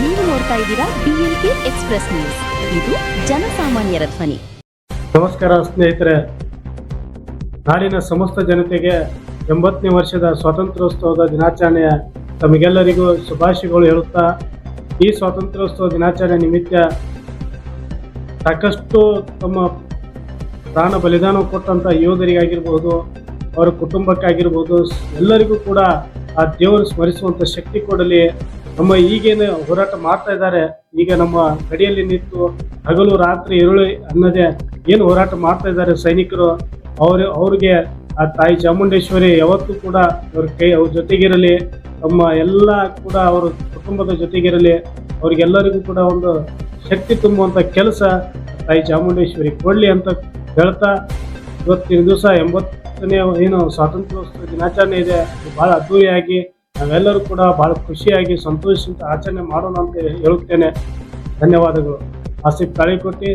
ನೀವು ನೋಡ್ತಾ ಇದ್ದೀರಾ BNK ಎಕ್ಸ್‌ಪ್ರೆಸ್ ನ್ಯೂಸ್. ಇದು ಜನಸಾಮಾನ್ಯರ ಧ್ವನಿ. ನಮಸ್ಕಾರ ಸ್ನೇಹಿತರೆ, ನಾಡಿನ ಸಮಸ್ತ ಜನತೆಗೆ 80ನೇ ವರ್ಷದ ಸ್ವಾತಂತ್ರ್ಯೋತ್ಸವದ ದಿನಾಚರಣೆಯ ತಮಗೆಲ್ಲರಿಗೂ ಶುಭಾಶಯಗಳು ಹೇಳುತ್ತಾ, ಈ ಸ್ವಾತಂತ್ರ್ಯೋತ್ಸವ ದಿನಾಚರಣೆ ನಿಮಿತ್ತ ಸಾಕಷ್ಟು ತಮ್ಮ ಪ್ರಾಣ ಬಲಿದಾನ ಕೊಟ್ಟಂಥ ಯೋಧರಿಗಾಗಿರ್ಬೋದು, ಅವರ ಕುಟುಂಬಕ್ಕಾಗಿರ್ಬೋದು, ಎಲ್ಲರಿಗೂ ಕೂಡ ಆ ದೇವರು ಸ್ಮರಿಸುವಂಥ ಶಕ್ತಿ ಕೊಡಲಿ. ನಮ್ಮ ಈಗೇನು ಹೋರಾಟ ಮಾಡ್ತಾ ಇದ್ದಾರೆ, ಈಗ ನಮ್ಮ ಗಡಿಯಲ್ಲಿ ನಿಂತು ಹಗಲು ರಾತ್ರಿ ಇರುಳು ಅನ್ನದೇ ಏನು ಹೋರಾಟ ಮಾಡ್ತಾ ಇದ್ದಾರೆ ಸೈನಿಕರು, ಅವ್ರಿಗೆ ಆ ತಾಯಿ ಚಾಮುಂಡೇಶ್ವರಿ ಯಾವತ್ತೂ ಕೂಡ ಅವ್ರ ಜೊತೆಗಿರಲಿ, ನಮ್ಮ ಎಲ್ಲ ಕೂಡ ಅವರ ಕುಟುಂಬದ ಜೊತೆಗಿರಲಿ, ಅವ್ರಿಗೆಲ್ಲರಿಗೂ ಕೂಡ ಒಂದು ಶಕ್ತಿ ತುಂಬುವಂಥ ಕೆಲಸ ತಾಯಿ ಚಾಮುಂಡೇಶ್ವರಿ ಕೊಡಲಿ ಅಂತ ಹೇಳ್ತಾ, ಇವತ್ತಿನ ದಿವಸ 80ನೇ ಏನು ಸ್ವಾತಂತ್ರ್ಯೋತ್ಸವ ದಿನಾಚರಣೆ ಇದೆ, ಭಾಳ ಅದ್ದೂರಿಯಾಗಿ ನಾವೆಲ್ಲರೂ ಕೂಡ ಭಾಳ ಖುಷಿಯಾಗಿ ಸಂತೋಷದಿಂದ ಆಚರಣೆ ಮಾಡೋಣ ಅಂತ ಹೇಳುತ್ತೇನೆ. ಧನ್ಯವಾದಗಳು. ಆಸಿಫ್ ತಾಳಿಕೋಟಿ.